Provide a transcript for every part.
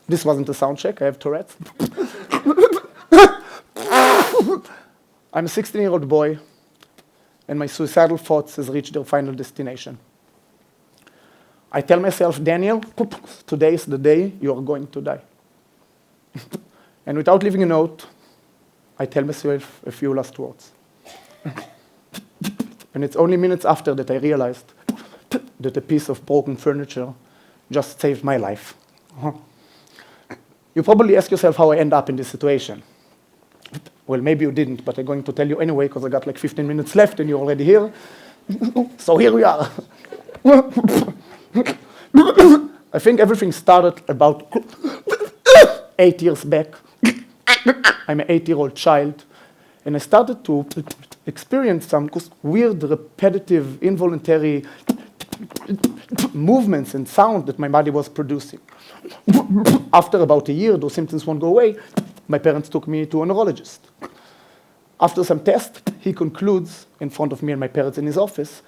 This wasn't a sound check, I have Tourette's. I'm a 16-year-old boy, and my suicidal thoughts has reached their final destination. I tell myself, Daniel, today is the day you are going to die. And without leaving a note, I tell myself a few last words. And it's only minutes after that I realized that a piece of broken furniture just saved my life. You probably ask yourself how I end up in this situation. Well, maybe you didn't, but I'm going to tell you anyway because I got like 15 minutes left and you're already here. So here we are. I think everything started about 8 years back. I'm an 8-year-old child, and I started to experience some weird, repetitive, involuntary movements and sound that my body was producing. After about a year, those symptoms won't go away. My parents took me to a neurologist. After some tests, he concludes in front of me and my parents in his office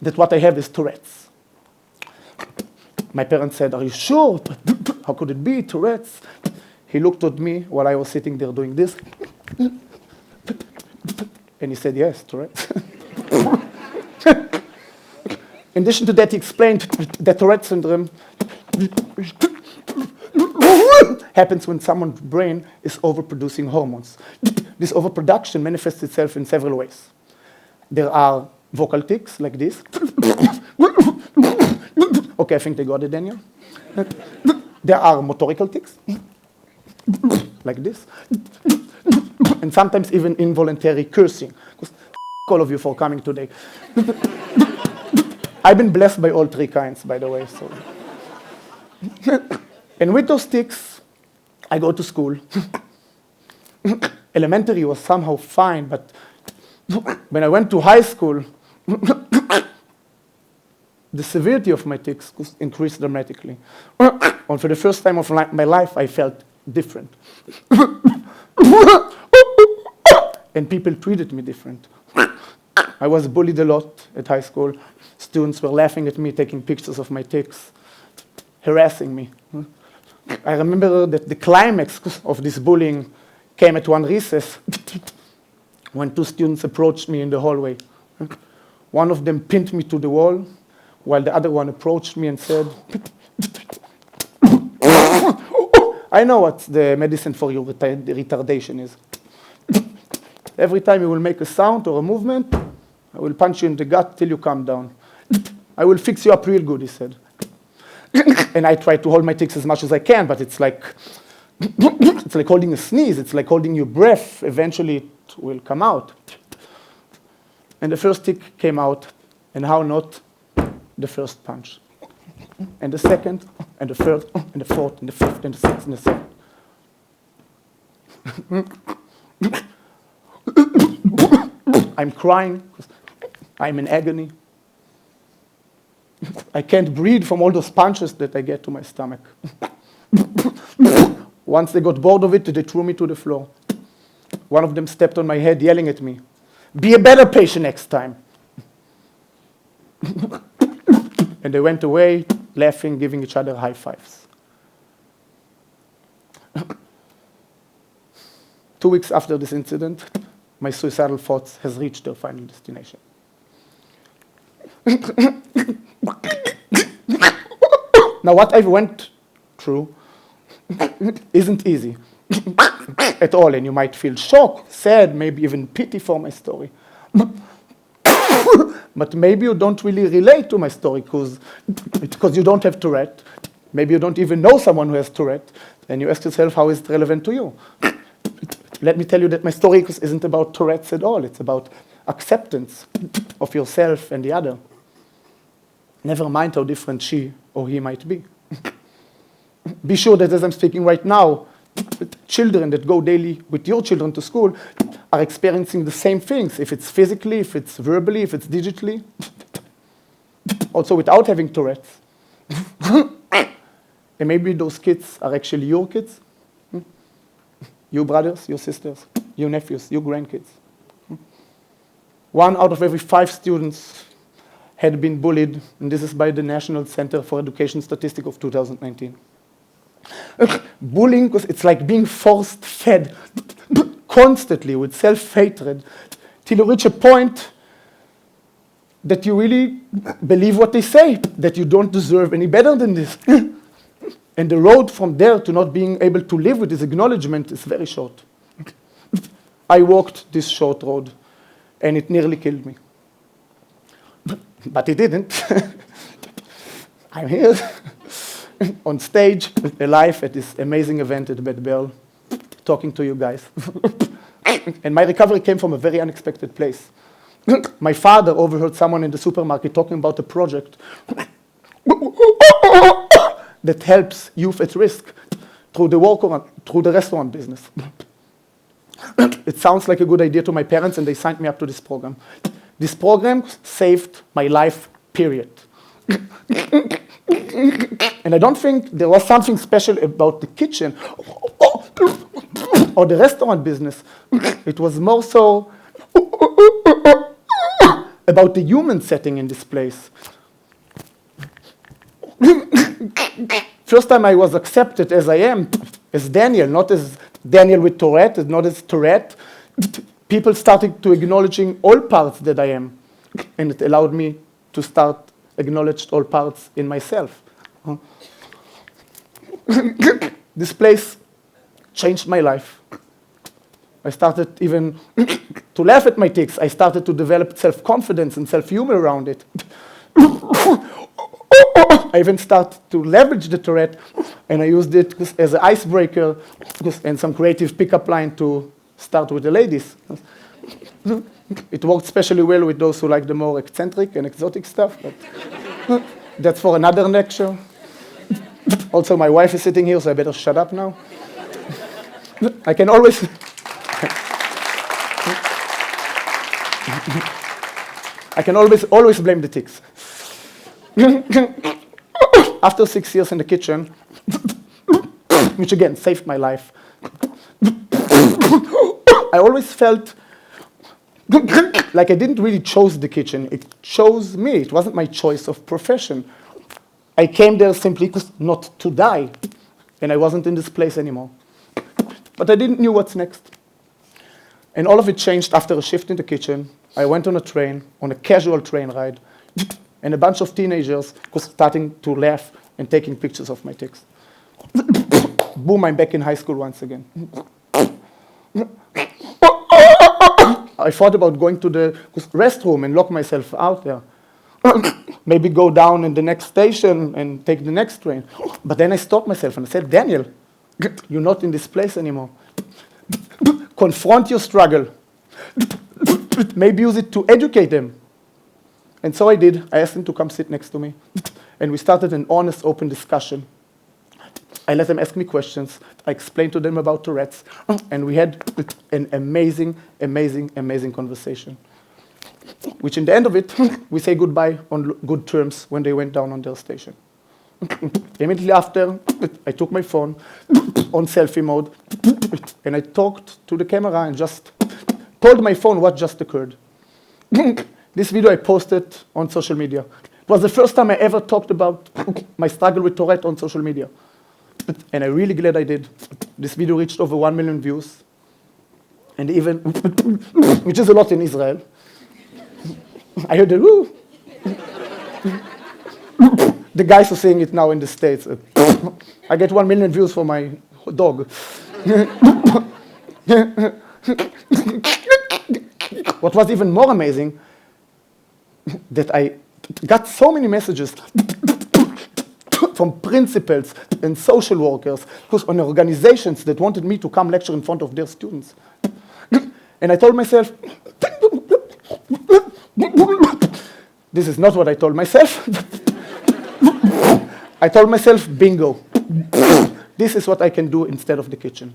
that what I have is Tourette's. My parents said, "Are you sure? How could it be Tourette's?" He looked at me while I was sitting there doing this. And he said, "Yes, Tourette's." In addition to that, he explained that Tourette syndrome happens when someone's brain is overproducing hormones. This overproduction manifests itself in several ways. There are vocal tics like this. Okay, I think they got it, Daniel. There are motorical tics like this. And sometimes even involuntary cursing. All of you for coming today. I've been blessed by all three kinds, by the way. So. And with those tics, I go to school. Elementary was somehow fine, but when I went to high school, the severity of my tics increased dramatically. And for the first time of my life, I felt different. And people treated me different. I was bullied a lot at high school. Students were laughing at me, taking pictures of my tics, harassing me. I remember that the climax of this bullying came at one recess when two students approached me in the hallway. One of them pinned me to the wall, while the other one approached me and said, "I know what the medicine for your retardation is. Every time you will make a sound or a movement, I will punch you in the gut till you calm down. I will fix you up real good," he said. And I try to hold my tics as much as I can, but it's like holding a sneeze. It's like holding your breath. Eventually it will come out. And the first tic came out, and how not? The first punch. And the second, and the third, and the fourth, and the fifth, and the sixth, and the seventh. I'm crying. I'm in agony. I can't breathe from all those punches that I get to my stomach. Once they got bored of it, they threw me to the floor. One of them stepped on my head, yelling at me, "Be a better patient next time." And they went away, laughing, giving each other high fives. 2 weeks after this incident, my suicidal thoughts has reached their final destination. Now, what I went through isn't easy at all, and you might feel shocked, sad, maybe even pity for my story. But maybe you don't really relate to my story because you don't have Tourette. Maybe you don't even know someone who has Tourette, and you ask yourself, how is it relevant to you? Let me tell you that my story isn't about Tourette's at all. It's about acceptance of yourself and the other. Never mind how different she or he might be. Be sure that as I'm speaking right now, children that go daily with your children to school are experiencing the same things, if it's physically, if it's verbally, if it's digitally. Also without having Tourette's. And maybe those kids are actually your kids. Your brothers, your sisters, your nephews, your grandkids. 1 out of every 5 students had been bullied, and this is by the National Center for Education Statistics of 2019. Bullying, it's like being force-fed constantly with self-hatred till you reach a point that you really believe what they say, that you don't deserve any better than this. And the road from there to not being able to live with this acknowledgement is very short. I walked this short road, and it nearly killed me. But it didn't. I'm here on stage, alive at this amazing event at BeitBerl, talking to you guys. And my recovery came from a very unexpected place. My father overheard someone in the supermarket talking about a project that helps youth at risk through the restaurant business. It sounds like a good idea to my parents, and they signed me up to this program. This program saved my life, period. And I don't think there was something special about the kitchen or the restaurant business. It was more so about the human setting in this place. First time I was accepted as I am, as Daniel, not as Daniel with Tourette, not as Tourette. People started to acknowledging all parts that I am, and it allowed me to start acknowledge all parts in myself. This place changed my life. I started even to laugh at my tics. I started to develop self-confidence and self-humor around it. I even started to leverage the Tourette, and I used it as an icebreaker and some creative pickup line to start with the ladies. It worked especially well with those who like the more eccentric and exotic stuff, but that's for another lecture. Also, my wife is sitting here, so I better shut up now. I can always... I can always blame the tics. After 6 years in the kitchen, which again saved my life, I always felt like I didn't really choose the kitchen. It chose me. It wasn't my choice of profession. I came there simply not to die, and I wasn't in this place anymore. But I didn't know what's next. And all of it changed after a shift in the kitchen. I went on a train, on a casual train ride, and a bunch of teenagers were starting to laugh and taking pictures of my tics. Boom, I'm back in high school once again. I thought about going to the restroom and lock myself out there. Maybe go down in the next station and take the next train. But then I stopped myself and I said, Daniel, you're not in this place anymore. Confront your struggle. Maybe use it to educate them. And so I did. I asked him to come sit next to me. And we started an honest, open discussion. I let them ask me questions. I explained to them about Tourette's. And we had an amazing, amazing, amazing conversation. Which in the end of it, we say goodbye on good terms when they went down on their station. Immediately after, I took my phone on selfie mode, and I talked to the camera and just told my phone what just occurred. This video I posted on social media. It was the first time I ever talked about my struggle with Tourette on social media. And I'm really glad I did. This video reached over 1 million views. And even, which is a lot in Israel. I heard the woo. The guys are seeing it now in the States. I get 1 million views for my dog. What was even more amazing, that I got so many messages from principals and social workers on organizations that wanted me to come lecture in front of their students. And I told myself, this is not what I told myself. I told myself, bingo. This is what I can do instead of the kitchen.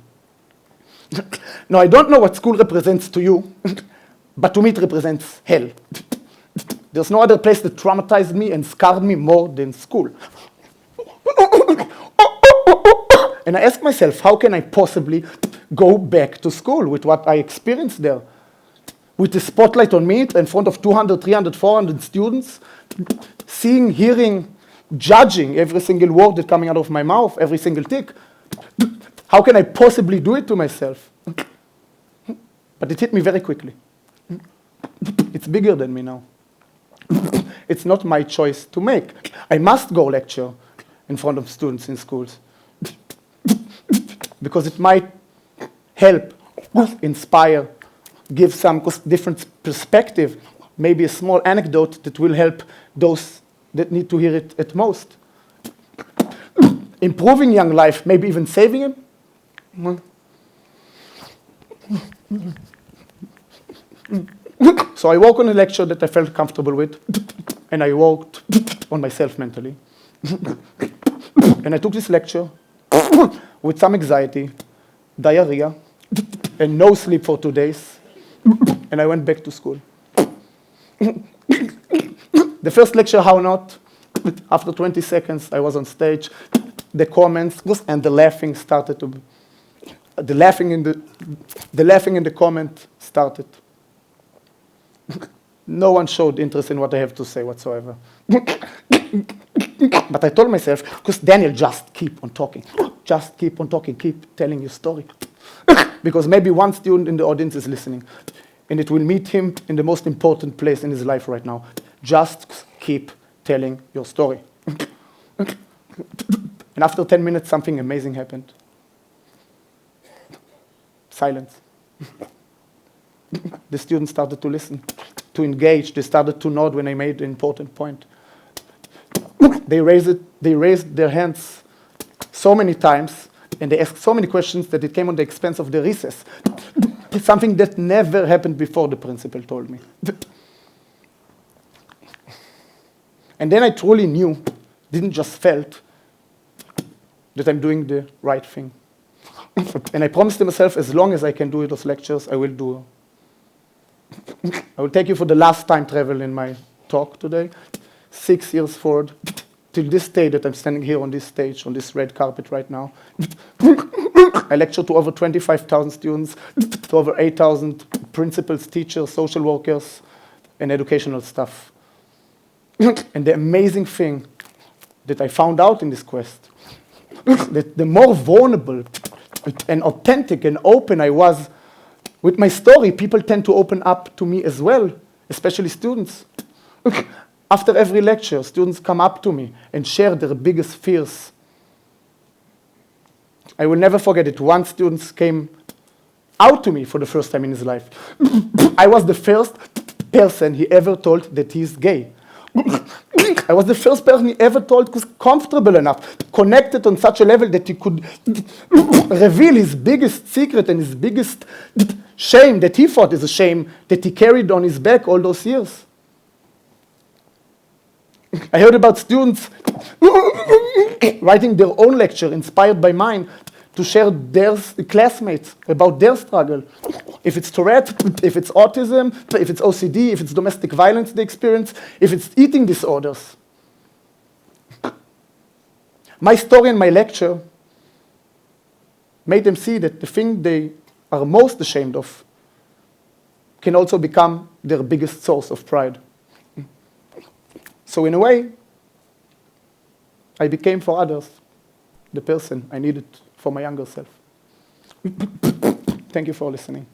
Now, I don't know what school represents to you, but to me it represents hell. There's no other place that traumatized me and scarred me more than school. And I asked myself, how can I possibly go back to school with what I experienced there? with the spotlight on me in front of 200, 300, 400 students, seeing, hearing, judging every single word that's coming out of my mouth, every single tick. How can I possibly do it to myself? But it hit me very quickly. It's bigger than me now. It's not my choice to make. I must go lecture in front of students in schools because it might help, inspire, give some different perspective, maybe a small anecdote that will help those that need to hear it at most. Improving young life, maybe even saving him. So I work on a lecture that I felt comfortable with, and I worked on myself mentally. And I took this lecture with some anxiety, diarrhea, and no sleep for 2 days, and I went back to school. The first lecture, how not? After 20 seconds, I was on stage. The comments and the laughing started to. The laughing in the comment started. No one showed interest in what I have to say whatsoever. But I told myself, because Daniel, just keep on talking. Just keep on talking. Keep telling your story. Because maybe one student in the audience is listening, and it will meet him in the most important place in his life right now. Just keep telling your story. And after 10 minutes, something amazing happened. Silence. The students started to listen, to engage. They started to nod when I made an important point. They raised their hands so many times, and they asked so many questions that it came on the expense of the recess. Something that never happened before, the principal told me. And then I truly knew, didn't just felt, that I'm doing the right thing. And I promised myself, as long as I can do those lectures, I will do. I will take you for the last time travel in my talk today, 6 years forward, till this day that I'm standing here on this stage, on this red carpet right now. I lectured to over 25,000 students, to over 8,000 principals, teachers, social workers, and educational staff. And the amazing thing that I found out in this quest, that the more vulnerable and authentic and open I was with my story, people tend to open up to me as well, especially students. After every lecture, students come up to me and share their biggest fears. I will never forget it. One student came out to me for the first time in his life. I was the first person he ever told that he's gay. I was the first person he ever told who was comfortable enough, connected on such a level that he could reveal his biggest secret and his biggest shame that he thought is a shame that he carried on his back all those years. I heard about students writing their own lecture inspired by mine to share their classmates about their struggle. If it's Tourette, if it's autism, if it's OCD, if it's domestic violence they experience, if it's eating disorders. My story and my lecture made them see that the thing they are most ashamed of can also become their biggest source of pride. So in a way, I became for others the person I needed for my younger self. Thank you for listening.